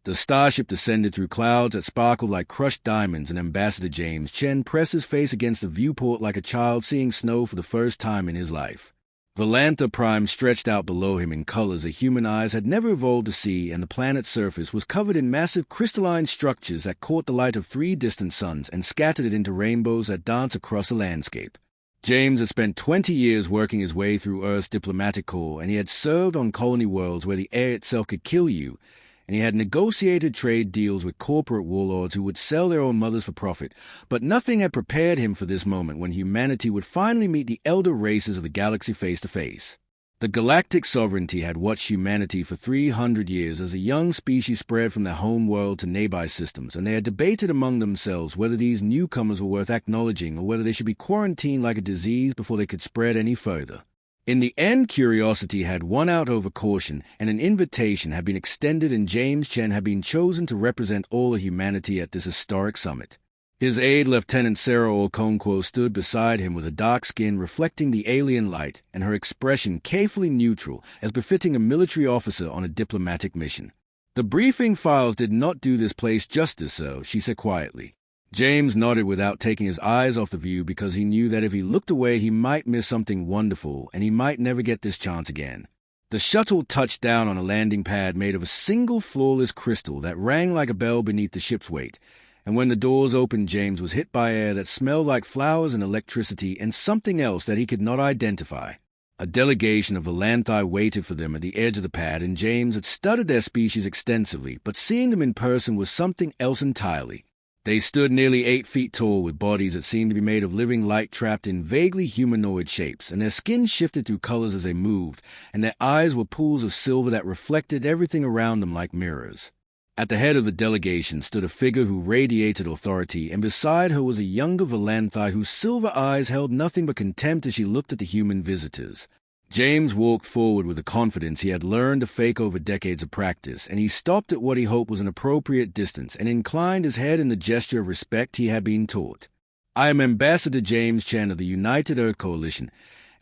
The starship descended through clouds that sparkled like crushed diamonds, and Ambassador James Chen pressed his face against the viewport like a child seeing snow for the first time in his life. Valantha Prime stretched out below him in colors that human eyes had never evolved to see, and the planet's surface was covered in massive crystalline structures that caught the light of 3 distant suns and scattered it into rainbows that danced across the landscape. James had spent 20 years working his way through Earth's diplomatic corps, and he had served on colony worlds where the air itself could kill you, and he had negotiated trade deals with corporate warlords who would sell their own mothers for profit, but nothing had prepared him for this moment when humanity would finally meet the elder races of the galaxy face to face. The galactic sovereignty had watched humanity for 300 years as a young species spread from their home world to nearby systems, and they had debated among themselves whether these newcomers were worth acknowledging or whether they should be quarantined like a disease before they could spread any further. In the end, curiosity had won out over caution, and an invitation had been extended, and James Chen had been chosen to represent all of humanity at this historic summit. His aide, Lieutenant Sarah Okonkwo, stood beside him with a dark skin reflecting the alien light, and her expression carefully neutral, as befitting a military officer on a diplomatic mission. "The briefing files did not do this place justice, sir," she said quietly. James nodded without taking his eyes off the view, because he knew that if he looked away he might miss something wonderful, and he might never get this chance again. The shuttle touched down on a landing pad made of a single flawless crystal that rang like a bell beneath the ship's weight, and when the doors opened, James was hit by air that smelled like flowers and electricity and something else that he could not identify. A delegation of Valanthi waited for them at the edge of the pad, and James had studied their species extensively, but seeing them in person was something else entirely. They stood nearly 8 feet tall, with bodies that seemed to be made of living light trapped in vaguely humanoid shapes, and their skin shifted through colors as they moved, and their eyes were pools of silver that reflected everything around them like mirrors. At the head of the delegation stood a figure who radiated authority, and beside her was a younger Valanthi whose silver eyes held nothing but contempt as she looked at the human visitors. James walked forward with the confidence he had learned to fake over decades of practice, and he stopped at what he hoped was an appropriate distance and inclined his head in the gesture of respect he had been taught. "I am Ambassador James Chen of the United Earth Coalition,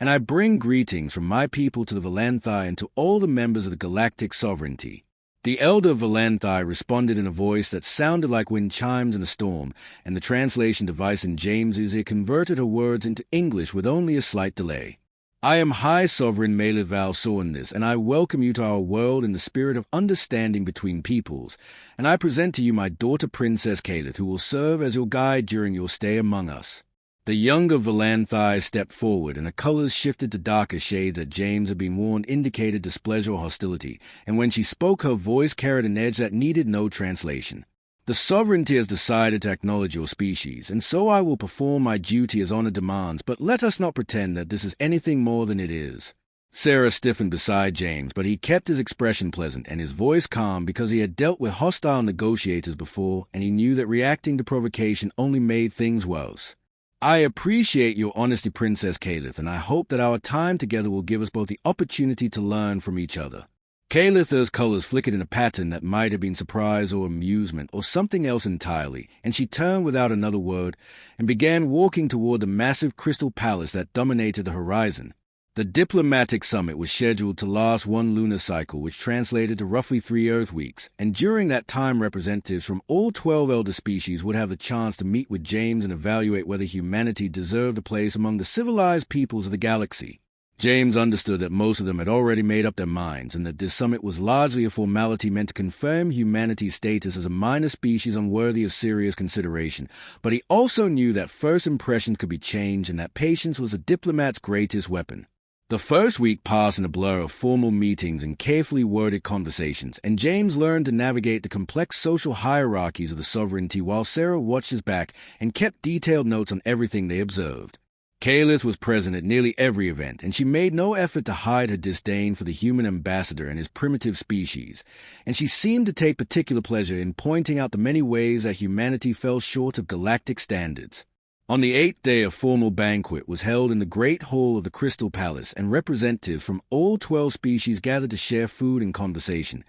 and I bring greetings from my people to the Valanthi and to all the members of the galactic sovereignty." The elder Valanthi responded in a voice that sounded like wind chimes in a storm, and the translation device in James's ear converted her words into English with only a slight delay. "I am High Sovereign Meleval Soornis, and I welcome you to our world in the spirit of understanding between peoples, and I present to you my daughter Princess Kalith, who will serve as your guide during your stay among us." The younger Valanthi stepped forward, and the colors shifted to darker shades that James had been warned indicated displeasure or hostility, and when she spoke her voice carried an edge that needed no translation. "The sovereignty has decided to acknowledge your species, and so I will perform my duty as honor demands, but let us not pretend that this is anything more than it is." Sarah stiffened beside James, but he kept his expression pleasant and his voice calm because he had dealt with hostile negotiators before, and he knew that reacting to provocation only made things worse. "I appreciate your honesty, Princess Kalith, and I hope that our time together will give us both the opportunity to learn from each other." Kalith's colors flickered in a pattern that might have been surprise or amusement or something else entirely, and she turned without another word and began walking toward the massive crystal palace that dominated the horizon. The diplomatic summit was scheduled to last 1 lunar cycle, which translated to roughly 3 Earth weeks, and during that time representatives from all 12 elder species would have the chance to meet with James and evaluate whether humanity deserved a place among the civilized peoples of the galaxy. James understood that most of them had already made up their minds, and that this summit was largely a formality meant to confirm humanity's status as a minor species unworthy of serious consideration, but he also knew that first impressions could be changed and that patience was a diplomat's greatest weapon. The first week passed in a blur of formal meetings and carefully worded conversations, and James learned to navigate the complex social hierarchies of the sovereignty while Sarah watched his back and kept detailed notes on everything they observed. Kalith was present at nearly every event, and she made no effort to hide her disdain for the human ambassador and his primitive species, and she seemed to take particular pleasure in pointing out the many ways that humanity fell short of galactic standards. On the 8th day, a formal banquet was held in the Great Hall of the Crystal Palace, and representatives from all 12 species gathered to share food and conversation,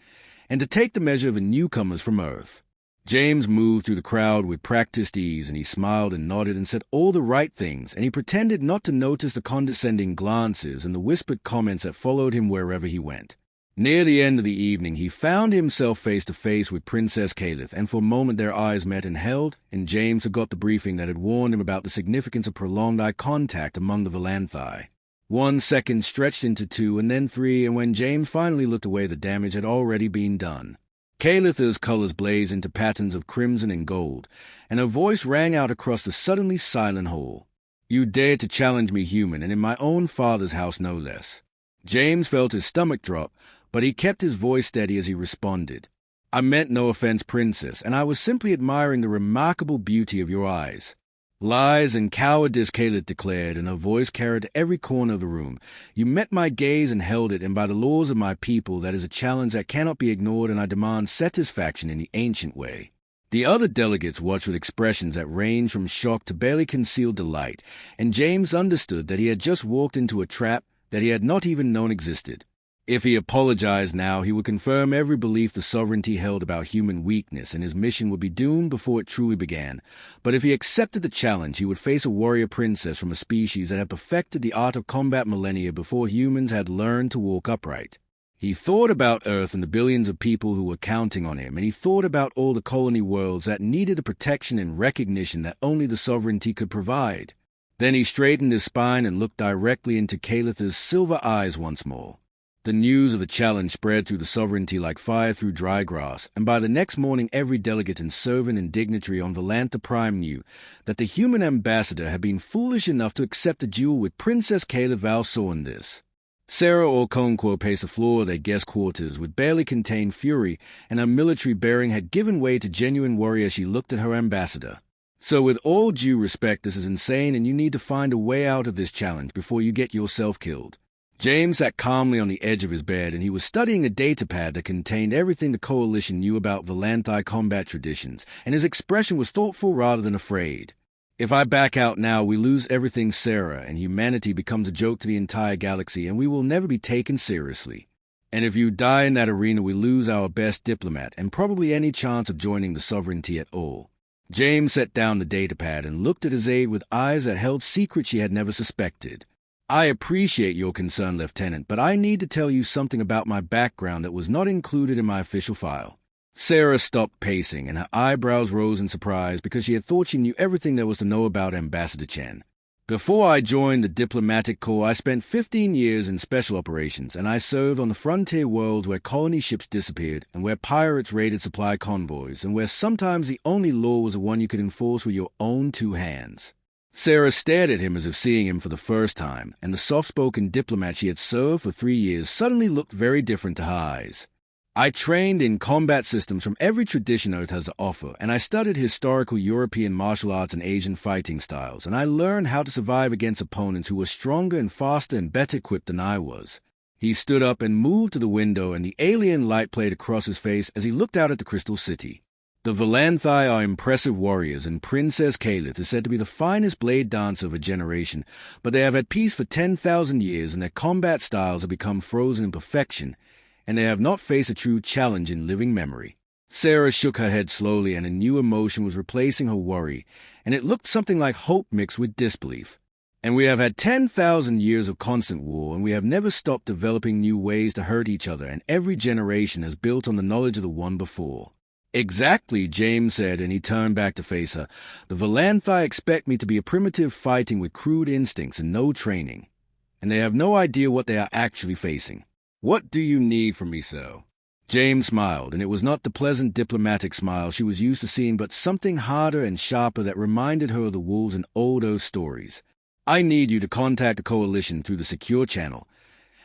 and to take the measure of the newcomers from Earth. James moved through the crowd with practiced ease, and he smiled and nodded and said all the right things, and he pretended not to notice the condescending glances and the whispered comments that followed him wherever he went. Near the end of the evening, he found himself face to face with Princess Caliph, and for a moment their eyes met and held, and James forgot the briefing that had warned him about the significance of prolonged eye contact among the Valanthi. 1 second stretched into 2 and then 3, and when James finally looked away, the damage had already been done. Calith's colors blazed into patterns of crimson and gold, and her voice rang out across the suddenly silent hall. "You dared to challenge me, human, and in my own father's house no less." James felt his stomach drop, but he kept his voice steady as he responded. "I meant no offense, Princess, and I was simply admiring the remarkable beauty of your eyes." "Lies and cowardice," Caliph declared, and her voice carried to every corner of the room. "You met my gaze and held it, and by the laws of my people, that is a challenge that cannot be ignored, and I demand satisfaction in the ancient way." The other delegates watched with expressions that ranged from shock to barely concealed delight, and James understood that he had just walked into a trap that he had not even known existed. If he apologized now, he would confirm every belief the sovereignty held about human weakness, and his mission would be doomed before it truly began. But if he accepted the challenge, he would face a warrior princess from a species that had perfected the art of combat millennia before humans had learned to walk upright. He thought about Earth and the billions of people who were counting on him, and he thought about all the colony worlds that needed the protection and recognition that only the sovereignty could provide. Then he straightened his spine and looked directly into Calith's silver eyes once more. The news of the challenge spread through the sovereignty like fire through dry grass, and by the next morning every delegate and servant and dignitary on Valantha Prime knew that the human ambassador had been foolish enough to accept a duel with Princess Caliph Valsorndis. Sarah Okonkwo paced the floor of their guest quarters with barely contained fury, and her military bearing had given way to genuine worry as she looked at her ambassador. "So with all due respect, this is insane, and you need to find a way out of this challenge before you get yourself killed." James sat calmly on the edge of his bed, and he was studying a datapad that contained everything the Coalition knew about Valanthi combat traditions, and his expression was thoughtful rather than afraid. "If I back out now, we lose everything, Sarah, and humanity becomes a joke to the entire galaxy, and we will never be taken seriously. And if you die in that arena, we lose our best diplomat, and probably any chance of joining the sovereignty at all." James set down the datapad and looked at his aide with eyes that held secrets she had never suspected. "I appreciate your concern, Lieutenant, but I need to tell you something about my background that was not included in my official file." Sarah stopped pacing, and her eyebrows rose in surprise because she had thought she knew everything there was to know about Ambassador Chen. "Before I joined the diplomatic corps, I spent 15 years in special operations, and I served on the frontier worlds where colony ships disappeared, and where pirates raided supply convoys, and where sometimes the only law was the one you could enforce with your own 2 hands. Sarah stared at him as if seeing him for the first time, and the soft-spoken diplomat she had served for 3 years suddenly looked very different to her eyes. "I trained in combat systems from every tradition Earth has to offer, and I studied historical European martial arts and Asian fighting styles, and I learned how to survive against opponents who were stronger and faster and better equipped than I was." He stood up and moved to the window, and the alien light played across his face as he looked out at the Crystal City. "The Valanthi are impressive warriors, and Princess Caliph is said to be the finest blade dancer of a generation, but they have had peace for 10,000 years, and their combat styles have become frozen in perfection, and they have not faced a true challenge in living memory." Sarah shook her head slowly, and a new emotion was replacing her worry, and it looked something like hope mixed with disbelief. "And we have had 10,000 years of constant war, and we have never stopped developing new ways to hurt each other, and every generation has built on the knowledge of the one before." "Exactly," James said, and he turned back to face her. "The Valanthi expect me to be a primitive fighting with crude instincts and no training, and they have no idea what they are actually facing. What do you need from me, sir?" James smiled, and it was not the pleasant diplomatic smile she was used to seeing, but something harder and sharper that reminded her of the wolves in old Earth stories. "I need you to contact the Coalition through the secure channel.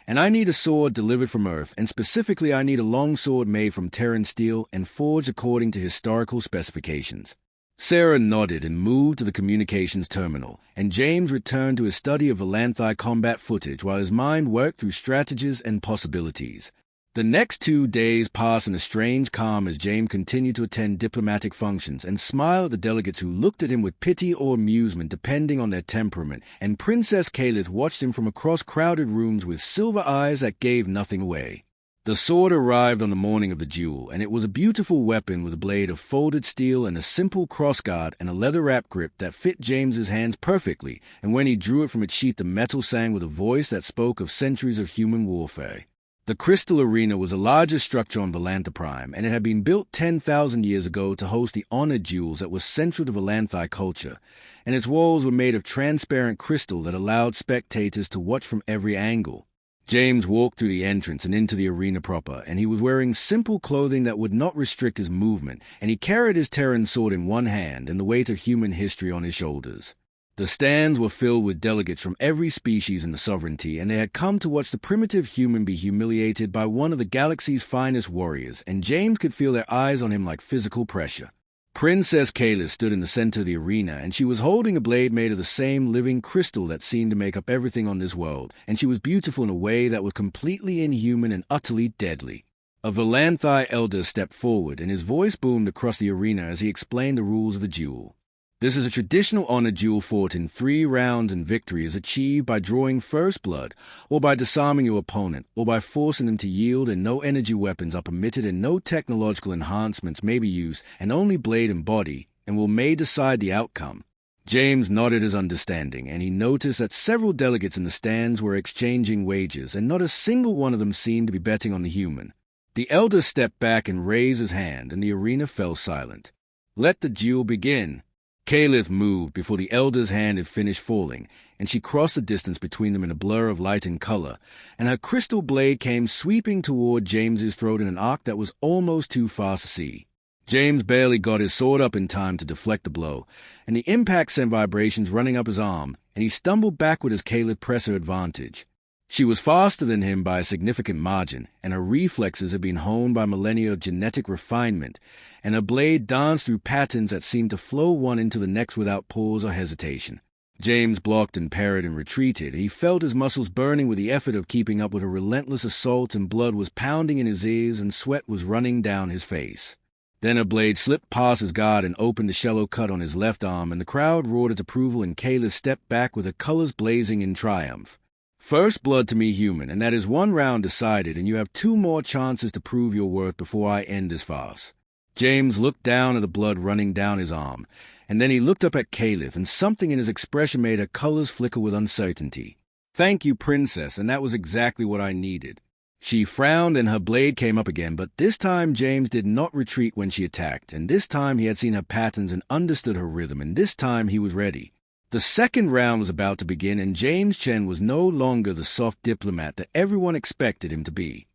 And I need a sword delivered from Earth, and specifically I need a long sword made from Terran steel and forged according to historical specifications." Sarah nodded and moved to the communications terminal, and James returned to his study of Valanthi combat footage while his mind worked through strategies and possibilities. The next 2 days passed in a strange calm as James continued to attend diplomatic functions and smile at the delegates who looked at him with pity or amusement depending on their temperament, and Princess Caliph watched him from across crowded rooms with silver eyes that gave nothing away. The sword arrived on the morning of the duel, and it was a beautiful weapon with a blade of folded steel and a simple crossguard and a leather-wrapped grip that fit James's hands perfectly, and when he drew it from its sheath the metal sang with a voice that spoke of centuries of human warfare. The Crystal Arena was the largest structure on Volantha Prime, and it had been built 10,000 years ago to host the honored duels that were central to Volanthi culture, and its walls were made of transparent crystal that allowed spectators to watch from every angle. James walked through the entrance and into the arena proper, and he was wearing simple clothing that would not restrict his movement, and he carried his Terran sword in one hand and the weight of human history on his shoulders. The stands were filled with delegates from every species in the sovereignty, and they had come to watch the primitive human be humiliated by one of the galaxy's finest warriors, and James could feel their eyes on him like physical pressure. Princess Kayla stood in the center of the arena, and she was holding a blade made of the same living crystal that seemed to make up everything on this world, and she was beautiful in a way that was completely inhuman and utterly deadly. A Volanthi elder stepped forward, and his voice boomed across the arena as he explained the rules of the duel. This is a traditional honor duel fought in 3 rounds, and victory is achieved by drawing first blood, or by disarming your opponent, or by forcing them to yield, and no energy weapons are permitted and no technological enhancements may be used, and only blade and body, and may decide the outcome. James nodded his understanding, and he noticed that several delegates in the stands were exchanging wagers, and not a single one of them seemed to be betting on the human. The elder stepped back and raised his hand, and the arena fell silent. "Let the duel begin." Kalith moved before the elder's hand had finished falling, and she crossed the distance between them in a blur of light and color, and her crystal blade came sweeping toward James's throat in an arc that was almost too fast to see. James barely got his sword up in time to deflect the blow, and the impact sent vibrations running up his arm, and he stumbled backward as Kalith pressed her advantage. She was faster than him by a significant margin, and her reflexes had been honed by millennia of genetic refinement, and her blade danced through patterns that seemed to flow one into the next without pause or hesitation. James blocked and parried and retreated. He felt his muscles burning with the effort of keeping up with her relentless assault, and blood was pounding in his ears and sweat was running down his face. Then her blade slipped past his guard and opened a shallow cut on his left arm, and the crowd roared its approval, and Kayla stepped back with her colors blazing in triumph. "First blood to me, human, and that is 1 round decided, and you have 2 more chances to prove your worth before I end this farce." James looked down at the blood running down his arm, and then he looked up at Kalith, and something in his expression made her colors flicker with uncertainty. "Thank you, Princess, and that was exactly what I needed." She frowned, and her blade came up again, but this time James did not retreat when she attacked, and this time he had seen her patterns and understood her rhythm, and this time he was ready. The second round was about to begin, and James Chen was no longer the soft diplomat that everyone expected him to be.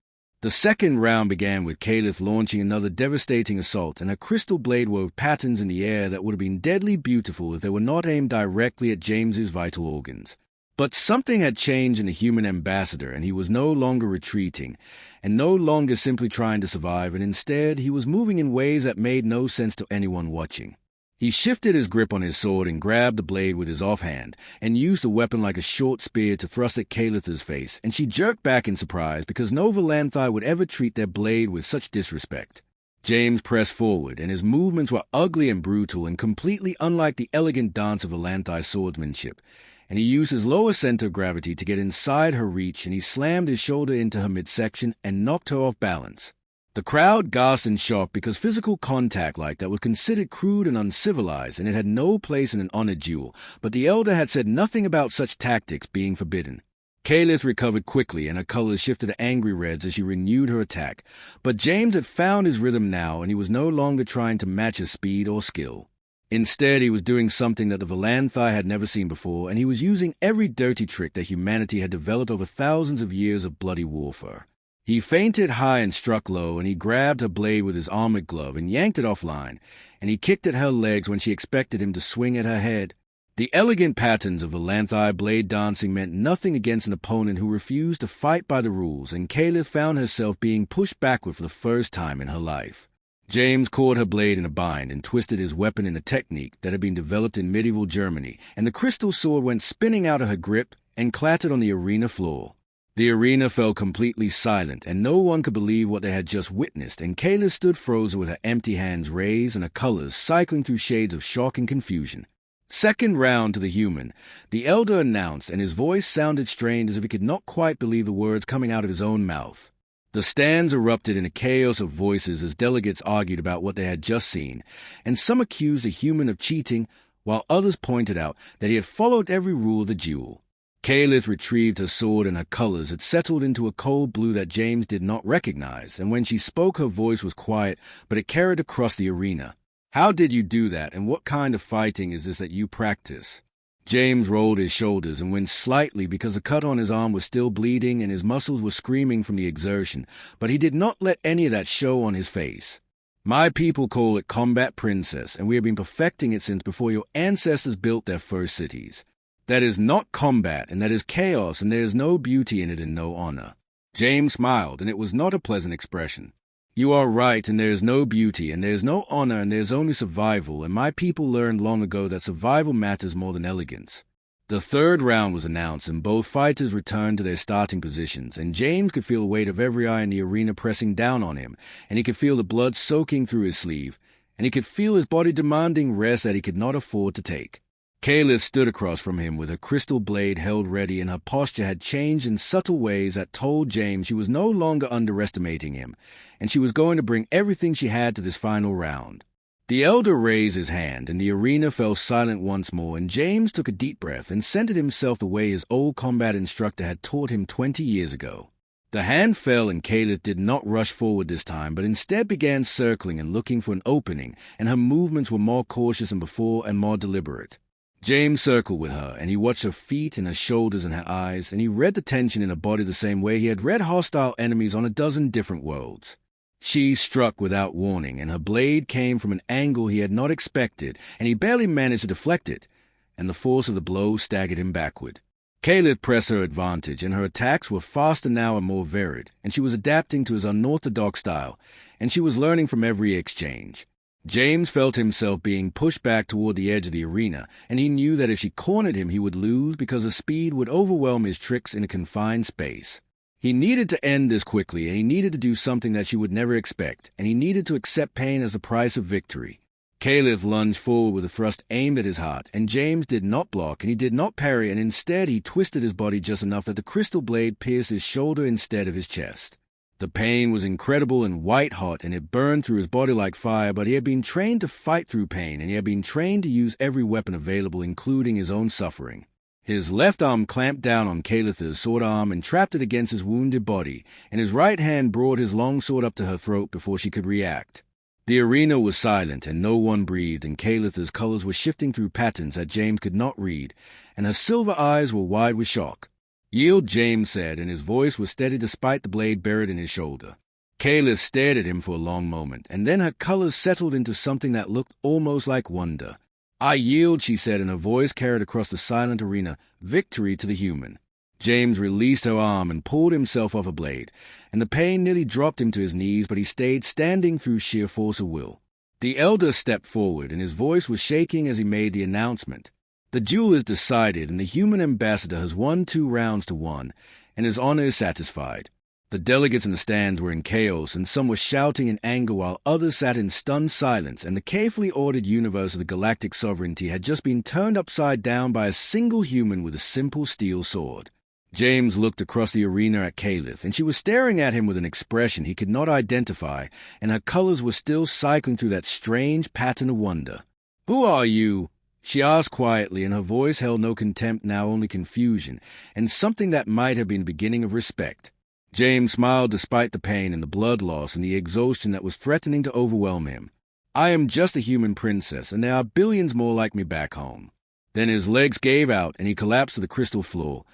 The second round began with Kalith launching another devastating assault, and her crystal blade wove patterns in the air that would have been deadly beautiful if they were not aimed directly at James's vital organs. But something had changed in the human ambassador, and he was no longer retreating, and no longer simply trying to survive, and instead he was moving in ways that made no sense to anyone watching. He shifted his grip on his sword and grabbed the blade with his offhand, and used the weapon like a short spear to thrust at Kalith's face, and she jerked back in surprise because no Volanthi would ever treat their blade with such disrespect. James pressed forward, and his movements were ugly and brutal and completely unlike the elegant dance of Volanthi swordsmanship, and he used his lower center of gravity to get inside her reach, and he slammed his shoulder into her midsection and knocked her off balance. The crowd gasped in shock because physical contact like that was considered crude and uncivilized, and it had no place in an honored duel, but the elder had said nothing about such tactics being forbidden. Kalith recovered quickly, and her colors shifted to angry reds as she renewed her attack, but James had found his rhythm now, and he was no longer trying to match his speed or skill. Instead, he was doing something that the Volanthi had never seen before, and he was using every dirty trick that humanity had developed over thousands of years of bloody warfare. He feinted high and struck low, and he grabbed her blade with his armored glove and yanked it offline, and he kicked at her legs when she expected him to swing at her head. The elegant patterns of Volanthi blade dancing meant nothing against an opponent who refused to fight by the rules, and Kalith found herself being pushed backward for the first time in her life. James caught her blade in a bind and twisted his weapon in a technique that had been developed in medieval Germany, and the crystal sword went spinning out of her grip and clattered on the arena floor. The arena fell completely silent, and no one could believe what they had just witnessed, and Kayla stood frozen with her empty hands raised and her colors cycling through shades of shock and confusion. "Second round to the human," the elder announced, and his voice sounded strained as if he could not quite believe the words coming out of his own mouth. The stands erupted in a chaos of voices as delegates argued about what they had just seen, and some accused the human of cheating, while others pointed out that he had followed every rule of the duel. Kaelith retrieved her sword, and her colors had settled into a cold blue that James did not recognize, and when she spoke her voice was quiet, but it carried across the arena. "How did you do that, and what kind of fighting is this that you practice?" James rolled his shoulders and winced slightly because a cut on his arm was still bleeding and his muscles were screaming from the exertion, but he did not let any of that show on his face. "My people call it Combat Princess, and we have been perfecting it since before your ancestors built their first cities. That is not combat, and that is chaos, and there is no beauty in it and no honor." James smiled, and it was not a pleasant expression. "You are right, and there is no beauty, and there is no honor, and there is only survival, and my people learned long ago that survival matters more than elegance." The third round was announced, and both fighters returned to their starting positions, and James could feel the weight of every eye in the arena pressing down on him, and he could feel the blood soaking through his sleeve, and he could feel his body demanding rest that he could not afford to take. Kaelith stood across from him with her crystal blade held ready, and her posture had changed in subtle ways that told James she was no longer underestimating him, and she was going to bring everything she had to this final round. The elder raised his hand, and the arena fell silent once more, and James took a deep breath and centered himself the way his old combat instructor had taught him 20 years ago. The hand fell, and Kaelith did not rush forward this time, but instead began circling and looking for an opening, and her movements were more cautious than before and more deliberate. James circled with her, and he watched her feet and her shoulders and her eyes, and he read the tension in her body the same way he had read hostile enemies on a dozen different worlds. She struck without warning, and her blade came from an angle he had not expected, and he barely managed to deflect it, and the force of the blow staggered him backward. Kaelith pressed her advantage, and her attacks were faster now and more varied, and she was adapting to his unorthodox style, and she was learning from every exchange. James felt himself being pushed back toward the edge of the arena, and he knew that if she cornered him he would lose because her speed would overwhelm his tricks in a confined space. He needed to end this quickly, and he needed to do something that she would never expect, and he needed to accept pain as the price of victory. Kaelith lunged forward with a thrust aimed at his heart, and James did not block, and he did not parry, and instead he twisted his body just enough that the crystal blade pierced his shoulder instead of his chest. The pain was incredible and white-hot, and it burned through his body like fire, but he had been trained to fight through pain, and he had been trained to use every weapon available, including his own suffering. His left arm clamped down on Kaelith's sword arm and trapped it against his wounded body, and his right hand brought his long sword up to her throat before she could react. The arena was silent, and no one breathed, and Kaelith's colors were shifting through patterns that James could not read, and her silver eyes were wide with shock. "Yield," James said, and his voice was steady despite the blade buried in his shoulder. Kaelith stared at him for a long moment, and then her colors settled into something that looked almost like wonder. "I yield," she said, and her voice carried across the silent arena, "victory to the human." James released her arm and pulled himself off a blade, and the pain nearly dropped him to his knees, but he stayed standing through sheer force of will. The elder stepped forward, and his voice was shaking as he made the announcement. "The duel is decided, and the human ambassador has won 2 rounds to 1, and his honor is satisfied." The delegates in the stands were in chaos, and some were shouting in anger while others sat in stunned silence, and the carefully ordered universe of the galactic sovereignty had just been turned upside down by a single human with a simple steel sword. James looked across the arena at Kaelith, and she was staring at him with an expression he could not identify, and her colors were still cycling through that strange pattern of wonder. "Who are you?" she asked quietly, and her voice held no contempt, now only confusion, and something that might have been the beginning of respect. James smiled despite the pain and the blood loss and the exhaustion that was threatening to overwhelm him. "I am just a human princess, and there are billions more like me back home." Then his legs gave out, and he collapsed to the crystal floor,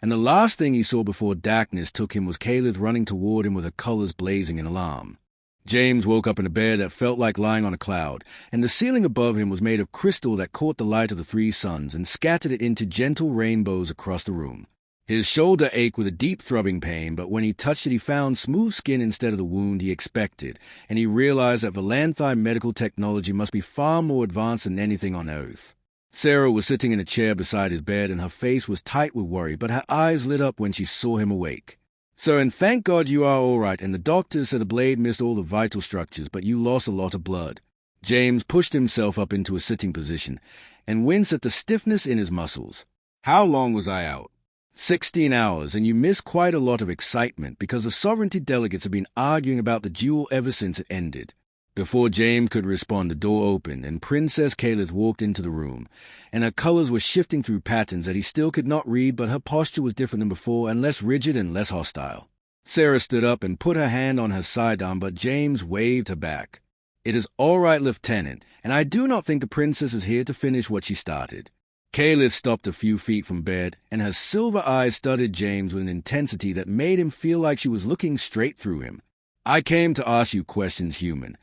and the last thing he saw before darkness took him was Kaelith running toward him with her colors blazing in alarm. James woke up in a bed that felt like lying on a cloud, and the ceiling above him was made of crystal that caught the light of the 3 suns and scattered it into gentle rainbows across the room. His shoulder ached with a deep throbbing pain, but when he touched it he found smooth skin instead of the wound he expected, and he realized that Valanthi medical technology must be far more advanced than anything on Earth. Sarah was sitting in a chair beside his bed, and her face was tight with worry, but her eyes lit up when she saw him awake. "Sir, and thank God you are all right, and the doctors said the blade missed all the vital structures, but you lost a lot of blood." James pushed himself up into a sitting position, and winced at the stiffness in his muscles. "How long was I out?" 16 hours, and you missed quite a lot of excitement, because the sovereignty delegates have been arguing about the duel ever since it ended." Before James could respond, the door opened, and Princess Kalith walked into the room, and her colors were shifting through patterns that he still could not read, but her posture was different than before, and less rigid and less hostile. Sarah stood up and put her hand on her sidearm, but James waved her back. "It is all right, Lieutenant, and I do not think the princess is here to finish what she started." Kalith stopped a few feet from bed, and her silver eyes studied James with an intensity that made him feel like she was looking straight through him. "I came to ask you questions, human,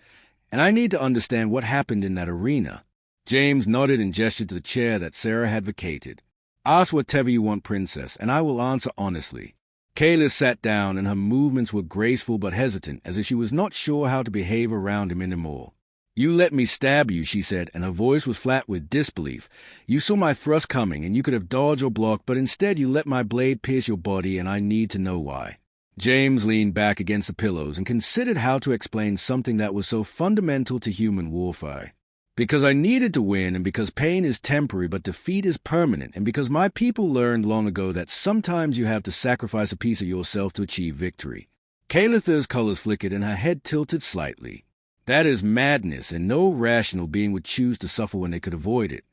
and I need to understand what happened in that arena." James nodded and gestured to the chair that Sarah had vacated. "Ask whatever you want, Princess, and I will answer honestly." Kalith sat down, and her movements were graceful but hesitant, as if she was not sure how to behave around him anymore. "You let me stab you," she said, and her voice was flat with disbelief. "You saw my thrust coming, and you could have dodged or blocked, but instead you let my blade pierce your body, and I need to know why." James leaned back against the pillows and considered how to explain something that was so fundamental to human warfare. "Because I needed to win, and because pain is temporary but defeat is permanent, and because my people learned long ago that sometimes you have to sacrifice a piece of yourself to achieve victory." Kalith's colors flickered and her head tilted slightly. "That is madness, and no rational being would choose to suffer when they could avoid it.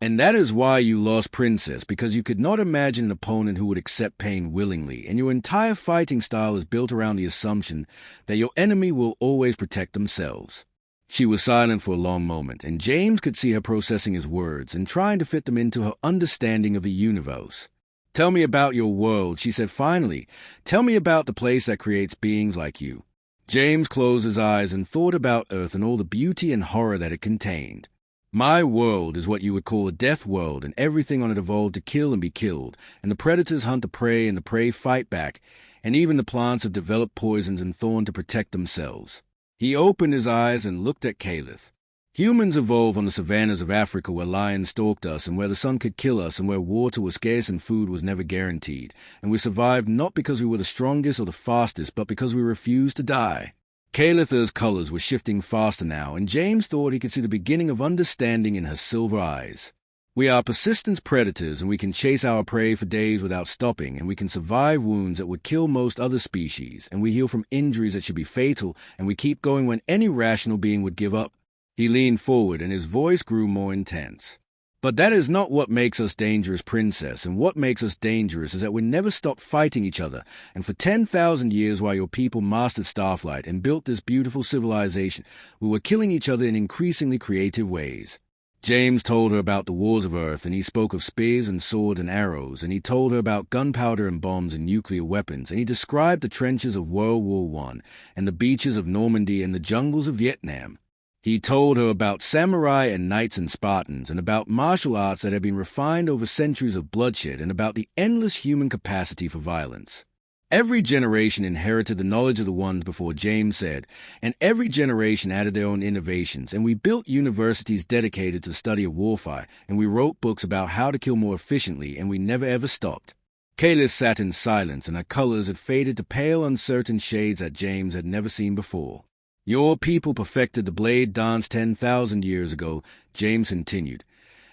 And that is why you lost, Princess, because you could not imagine an opponent who would accept pain willingly, and your entire fighting style is built around the assumption that your enemy will always protect themselves." She was silent for a long moment, and James could see her processing his words and trying to fit them into her understanding of the universe. "Tell me about your world," she said finally. "Tell me about the place that creates beings like you." James closed his eyes and thought about Earth and all the beauty and horror that it contained. "My world is what you would call a death world, and everything on it evolved to kill and be killed, and the predators hunt the prey and the prey fight back, and even the plants have developed poisons and thorn to protect themselves." He opened his eyes and looked at Kalith. "Humans evolved on the savannas of Africa where lions stalked us and where the sun could kill us and where water was scarce and food was never guaranteed, and we survived not because we were the strongest or the fastest, but because we refused to die." Kalith's colors were shifting faster now, and James thought he could see the beginning of understanding in her silver eyes. "We are persistent predators, and we can chase our prey for days without stopping, and we can survive wounds that would kill most other species, and we heal from injuries that should be fatal, and we keep going when any rational being would give up." He leaned forward, and his voice grew more intense. "But that is not what makes us dangerous, Princess, and what makes us dangerous is that we never stopped fighting each other, and for 10,000 years while your people mastered Starflight and built this beautiful civilization, we were killing each other in increasingly creative ways." James told her about the wars of Earth, and he spoke of spears and sword and arrows, and he told her about gunpowder and bombs and nuclear weapons, and he described the trenches of World War I, and the beaches of Normandy and the jungles of Vietnam. He told her about samurai and knights and Spartans, and about martial arts that had been refined over centuries of bloodshed, and about the endless human capacity for violence. Every generation inherited the knowledge of the ones before, James said, and every generation added their own innovations, and we built universities dedicated to the study of warfare, and we wrote books about how to kill more efficiently, and we never ever stopped. Kalith sat in silence, and her colors had faded to pale, uncertain shades that James had never seen before. "Your people perfected the blade dance 10,000 years ago," James continued.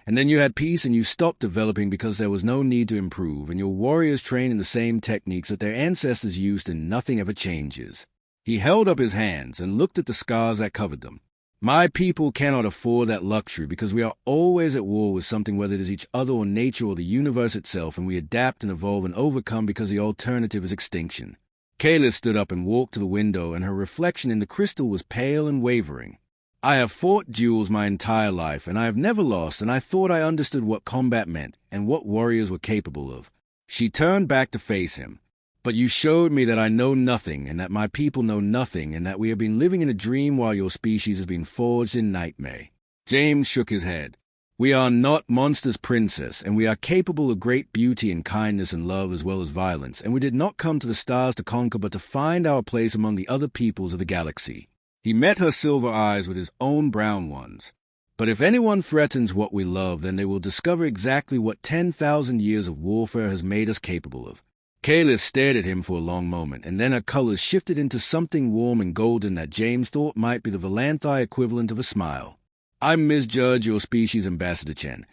"And then you had peace and you stopped developing because there was no need to improve, and your warriors train in the same techniques that their ancestors used and nothing ever changes." He held up his hands and looked at the scars that covered them. "My people cannot afford that luxury because we are always at war with something, whether it is each other or nature or the universe itself, and we adapt and evolve and overcome because the alternative is extinction." Kalith stood up and walked to the window, and her reflection in the crystal was pale and wavering. "I have fought duels my entire life, and I have never lost, and I thought I understood what combat meant and what warriors were capable of." She turned back to face him. "But you showed me that I know nothing, and that my people know nothing, and that we have been living in a dream while your species has been forged in nightmare." James shook his head. "We are not monsters, Princess, and we are capable of great beauty and kindness and love as well as violence, and we did not come to the stars to conquer but to find our place among the other peoples of the galaxy." He met her silver eyes with his own brown ones. "But if anyone threatens what we love, then they will discover exactly what 10,000 years of warfare has made us capable of." Kalith stared at him for a long moment, and then her colors shifted into something warm and golden that James thought might be the Valanthi equivalent of a smile. "I misjudge your species, Ambassador Chen,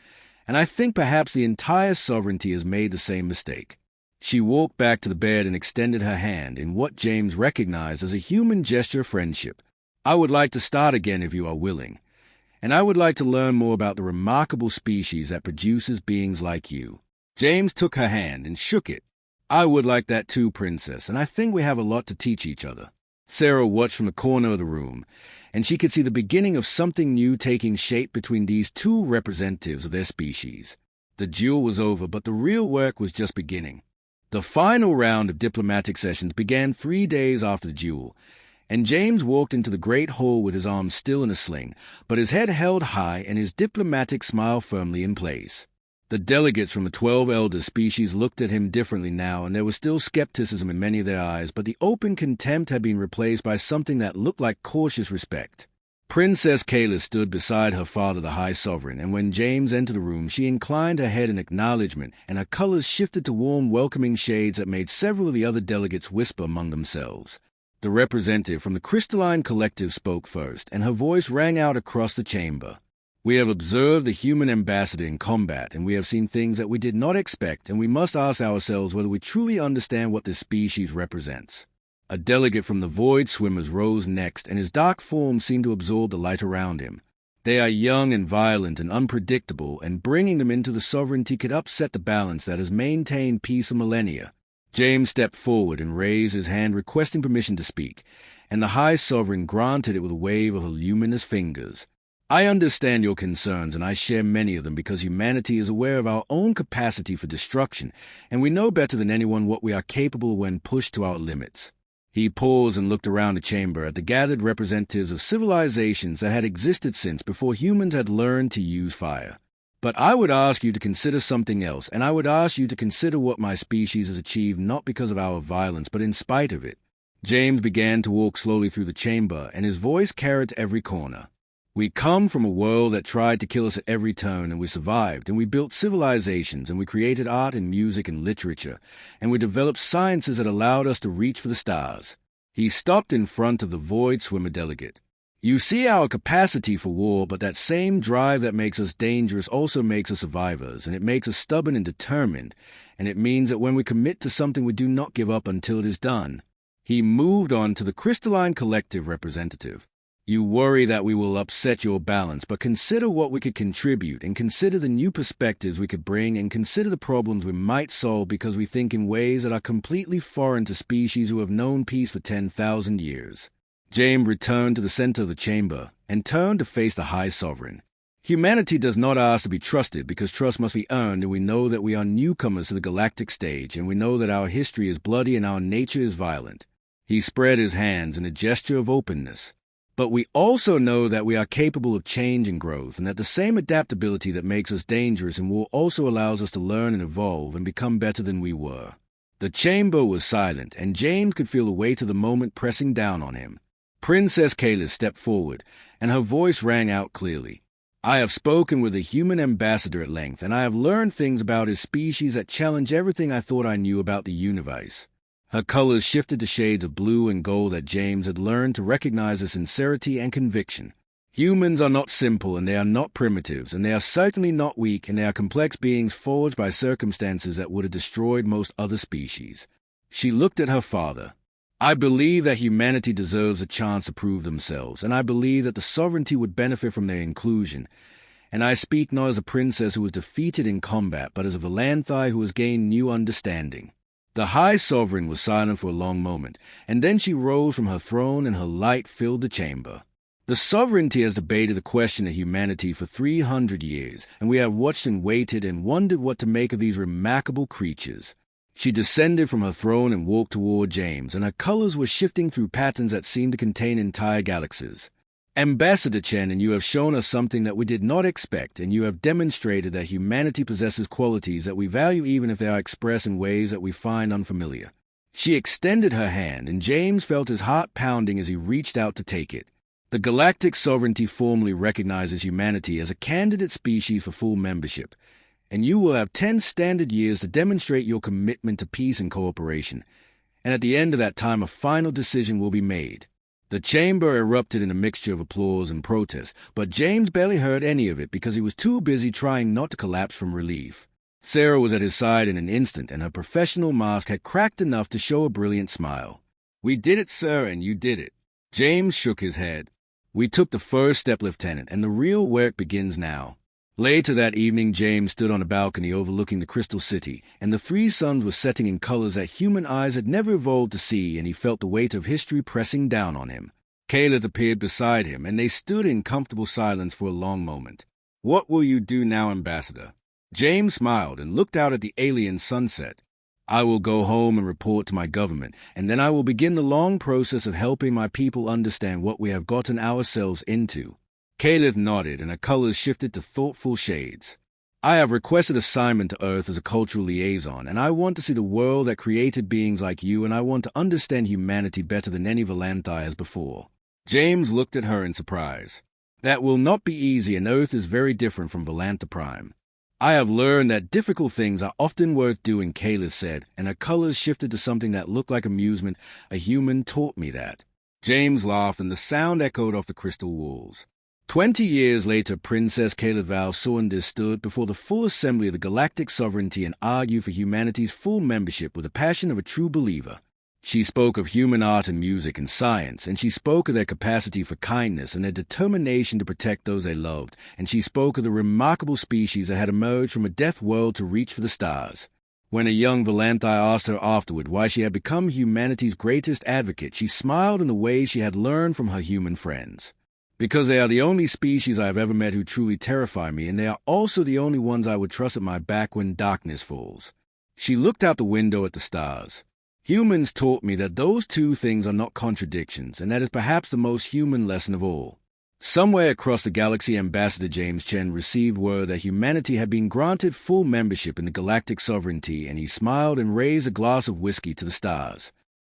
and I think perhaps the entire sovereignty has made the same mistake." She walked back to the bed and extended her hand in what James recognized as a human gesture of friendship. I would like to start again if you are willing, and I would like to learn more about the remarkable species that produces beings like you." James took her hand and shook it. "I would like that too, Princess, and I think we have a lot to teach each other." Sarah watched from the corner of the room, and she could see the beginning of something new taking shape between these two representatives of their species. The duel was over, but the real work was just beginning. The final round of diplomatic sessions began 3 days after the duel, and James walked into the great hall with his arms still in a sling, but his head held high and his diplomatic smile firmly in place. The delegates from the 12 elder species looked at him differently now, and there was still skepticism in many of their eyes, but the open contempt had been replaced by something that looked like cautious respect. Princess Kayla stood beside her father, the High Sovereign, and when James entered the room, she inclined her head in acknowledgement, and her colors shifted to warm, welcoming shades that made several of the other delegates whisper among themselves. The representative from the Crystalline Collective spoke first, and her voice rang out across the chamber. "We have observed the human ambassador in combat, and we have seen things that we did not expect, and we must ask ourselves whether we truly understand what this species represents." A delegate from the Void Swimmers rose next, and his dark form seemed to absorb the light around him. "They are young and violent and unpredictable, and bringing them into the sovereignty could upset the balance that has maintained peace for millennia." James stepped forward and raised his hand requesting permission to speak, and the High Sovereign granted it with a wave of her luminous fingers. "I understand your concerns, and I share many of them because humanity is aware of our own capacity for destruction, and we know better than anyone what we are capable of when pushed to our limits." He paused and looked around the chamber at the gathered representatives of civilizations that had existed since before humans had learned to use fire. "But I would ask you to consider something else, and I would ask you to consider what my species has achieved not because of our violence, but in spite of it." James began to walk slowly through the chamber, and his voice carried to every corner. "We come from a world that tried to kill us at every turn, and we survived, and we built civilizations, and we created art and music and literature, and we developed sciences that allowed us to reach for the stars." He stopped in front of the Void Swimmer delegate. "You see our capacity for war, but that same drive that makes us dangerous also makes us survivors, and it makes us stubborn and determined, and it means that when we commit to something we do not give up until it is done." He moved on to the Crystalline Collective representative. "You worry that we will upset your balance, but consider what we could contribute, and consider the new perspectives we could bring, and consider the problems we might solve because we think in ways that are completely foreign to species who have known peace for 10,000 years. James returned to the center of the chamber and turned to face the High Sovereign. "Humanity does not ask to be trusted because trust must be earned, and we know that we are newcomers to the galactic stage, and we know that our history is bloody and our nature is violent." He spread his hands in a gesture of openness. "But we also know that we are capable of change and growth, and that the same adaptability that makes us dangerous in war also allows us to learn and evolve and become better than we were." The chamber was silent, and James could feel the weight of the moment pressing down on him. Princess Kayla stepped forward, and her voice rang out clearly. "I have spoken with the human ambassador at length, and I have learned things about his species that challenge everything I thought I knew about the universe." Her colors shifted to shades of blue and gold that James had learned to recognize as sincerity and conviction. "Humans are not simple, and they are not primitives, and they are certainly not weak, and they are complex beings forged by circumstances that would have destroyed most other species." She looked at her father. "I believe that humanity deserves a chance to prove themselves, and I believe that the sovereignty would benefit from their inclusion. And I speak not as a princess who was defeated in combat, but as a Valanthi who has gained new understanding." The High Sovereign was silent for a long moment, and then she rose from her throne and her light filled the chamber. "The sovereignty has debated the question of humanity for 300 years, and we have watched and waited and wondered what to make of these remarkable creatures." She descended from her throne and walked toward James, and her colors were shifting through patterns that seemed to contain entire galaxies. "Ambassador Chen, and you have shown us something that we did not expect, and you have demonstrated that humanity possesses qualities that we value even if they are expressed in ways that we find unfamiliar." She extended her hand, and James felt his heart pounding as he reached out to take it. "The galactic sovereignty formally recognizes humanity as a candidate species for full membership, and you will have 10 standard years to demonstrate your commitment to peace and cooperation, and at the end of that time a final decision will be made." The chamber erupted in a mixture of applause and protest, but James barely heard any of it because he was too busy trying not to collapse from relief. Sarah was at his side in an instant, and her professional mask had cracked enough to show a brilliant smile. "We did it, sir, and you did it." James shook his head. We took the first step, Lieutenant, and the real work begins now. Later that evening, James stood on a balcony overlooking the Crystal City, and the three suns were setting in colors that human eyes had never evolved to see, and he felt the weight of history pressing down on him. Caleb appeared beside him, and they stood in comfortable silence for a long moment. "What will you do now, Ambassador?" James smiled and looked out at the alien sunset. "I will go home and report to my government, and then I will begin the long process of helping my people understand what we have gotten ourselves into." Caleb nodded, and her colors shifted to thoughtful shades. "I have requested assignment to Earth as a cultural liaison, and I want to see the world that created beings like you, and I want to understand humanity better than any Valanthi has before." James looked at her in surprise. "That will not be easy, and Earth is very different from Valanta Prime." "I have learned that difficult things are often worth doing," Kayla said, and her colors shifted to something that looked like amusement. "A human taught me that." James laughed, and the sound echoed off the crystal walls. 20 years later, Princess Kayla Val Soander stood before the full assembly of the galactic sovereignty and argued for humanity's full membership with the passion of a true believer. She spoke of human art and music and science, and she spoke of their capacity for kindness and their determination to protect those they loved, and she spoke of the remarkable species that had emerged from a deaf world to reach for the stars. When a young Valanthi asked her afterward why she had become humanity's greatest advocate, she smiled in the way she had learned from her human friends. "Because they are the only species I have ever met who truly terrify me, and they are also the only ones I would trust at my back when darkness falls." She looked out the window at the stars. "Humans taught me that those two things are not contradictions, and that is perhaps the most human lesson of all." Somewhere across the galaxy, Ambassador James Chen received word that humanity had been granted full membership in the galactic sovereignty, and he smiled and raised a glass of whiskey to the stars.